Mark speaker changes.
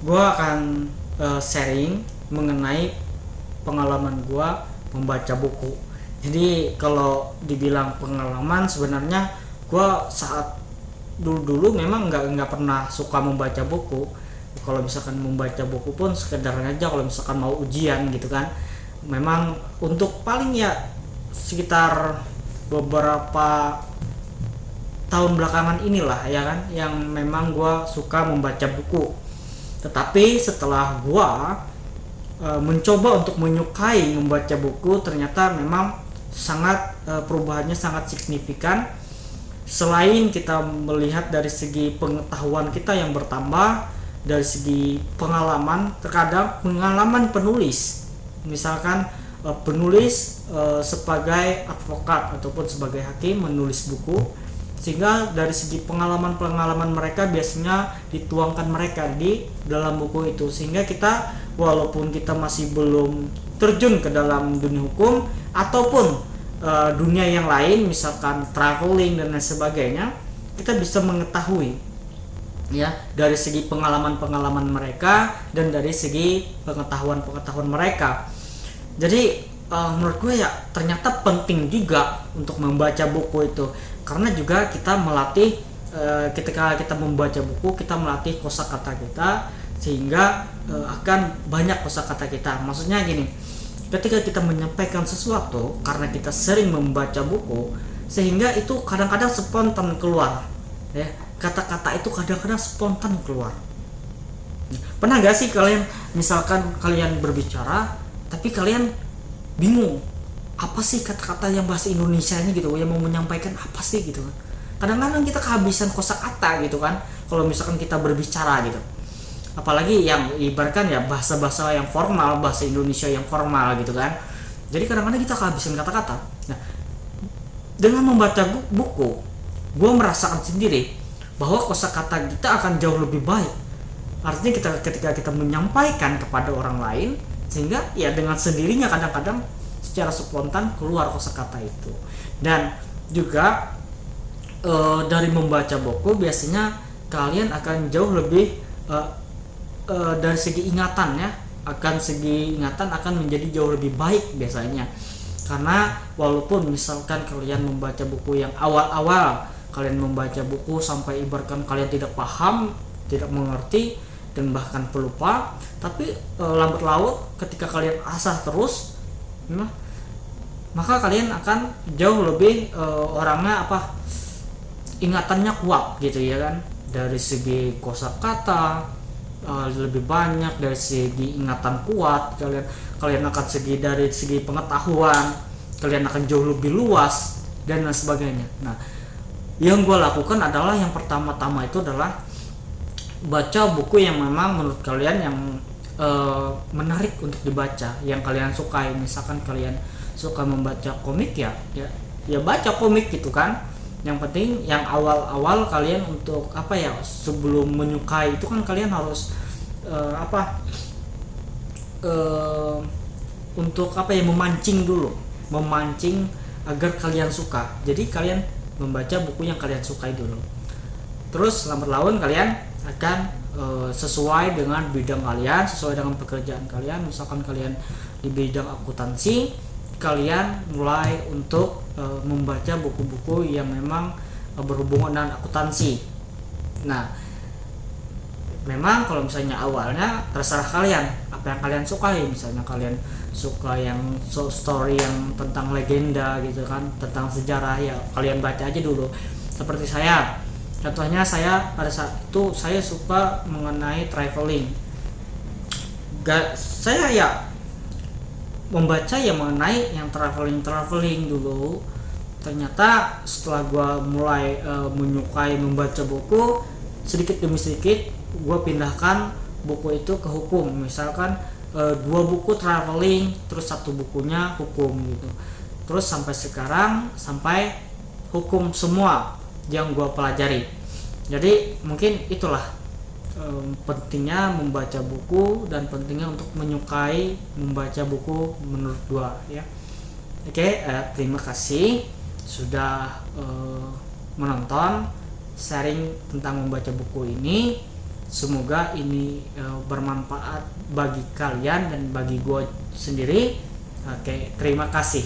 Speaker 1: gue akan sharing mengenai pengalaman gue membaca buku. Jadi kalau dibilang pengalaman, sebenarnya gue saat dulu memang nggak pernah suka membaca buku. Kalau misalkan membaca buku pun sekedar aja kalau misalkan mau ujian gitu kan. Memang untuk paling ya sekitar beberapa tahun belakangan inilah ya kan yang memang gue suka membaca buku. Tetapi setelah gue mencoba untuk menyukai membaca buku, ternyata memang sangat perubahannya sangat signifikan. Selain kita melihat dari segi pengetahuan kita yang bertambah, dari segi pengalaman, terkadang pengalaman penulis, misalkan penulis sebagai advokat ataupun sebagai hakim menulis buku, sehingga dari segi pengalaman mereka biasanya dituangkan mereka di dalam buku itu, sehingga kita walaupun kita masih belum terjun ke dalam dunia hukum ataupun dunia yang lain, misalkan traveling dan lain sebagainya, kita bisa mengetahui ya dari segi pengalaman mereka dan dari segi pengetahuan mereka. Jadi menurut gue ya ternyata penting juga untuk membaca buku itu, karena juga kita melatih ketika kita membaca buku kita melatih kosakata kita, sehingga akan banyak kosakata kita. Maksudnya gini, ketika kita menyampaikan sesuatu karena kita sering membaca buku, sehingga itu kadang-kadang spontan keluar ya, kata-kata itu kadang-kadang spontan keluar. Pernah gak sih kalian misalkan kalian berbicara tapi kalian bingung apa sih kata-kata yang bahasa Indonesianya gitu yang mau menyampaikan apa sih gitu kan. Kadang-kadang kita kehabisan kosakata gitu kan kalau misalkan kita berbicara gitu, apalagi yang ibaratkan ya bahasa-bahasa yang formal, bahasa Indonesia yang formal gitu kan. Jadi kadang-kadang kita kehabisan kata-kata. Nah, dengan membaca buku, gue merasakan sendiri bahwa kosakata kita akan jauh lebih baik. Artinya ketika kita menyampaikan kepada orang lain, sehingga ya dengan sendirinya kadang-kadang secara spontan keluar kosakata itu. Dan juga dari membaca buku biasanya kalian akan jauh lebih dari segi ingatan ya, akan menjadi jauh lebih baik biasanya. Karena walaupun misalkan kalian membaca buku yang awal-awal, kalian membaca buku sampai ibaratkan kalian tidak paham, tidak mengerti, dan bahkan pelupa, tapi lambat laun ketika kalian asah terus, maka kalian akan jauh lebih orangnya ingatannya kuat gitu ya kan, dari segi kosakata lebih banyak, dari segi ingatan kuat, kalian akan dari segi pengetahuan kalian akan jauh lebih luas dan lain sebagainya. Nah, yang gue lakukan adalah yang pertama-tama itu adalah baca buku yang memang menurut kalian yang menarik untuk dibaca, yang kalian sukai. Misalkan kalian suka membaca komik ya baca komik gitu kan. Yang penting yang awal-awal kalian untuk sebelum menyukai itu kan kalian harus untuk memancing agar kalian suka. Jadi kalian membaca buku yang kalian sukai dulu, terus lambat laun kalian akan sesuai dengan bidang kalian, sesuai dengan pekerjaan kalian. Misalkan kalian di bidang akuntansi, kalian mulai untuk membaca buku-buku yang memang berhubungan dengan akuntansi. Nah, memang kalau misalnya awalnya terserah kalian apa yang kalian sukai. Misalnya kalian suka yang story yang tentang legenda gitu kan, tentang sejarah, ya kalian baca aja dulu. Seperti saya, contohnya saya pada saat itu saya suka mengenai traveling. Saya ya membaca yang mengenai yang traveling dulu. Ternyata setelah gue mulai menyukai membaca buku, sedikit demi sedikit gue pindahkan buku itu ke hukum. Misalkan 2 buku traveling, terus 1 bukunya hukum gitu. Terus sampai sekarang sampai hukum semua yang gue pelajari. Jadi mungkin itulah pentingnya membaca buku dan pentingnya untuk menyukai membaca buku menurut gua ya. Oke, terima kasih sudah menonton sharing tentang membaca buku ini. Semoga ini bermanfaat bagi kalian dan bagi gue sendiri. Oke, terima kasih.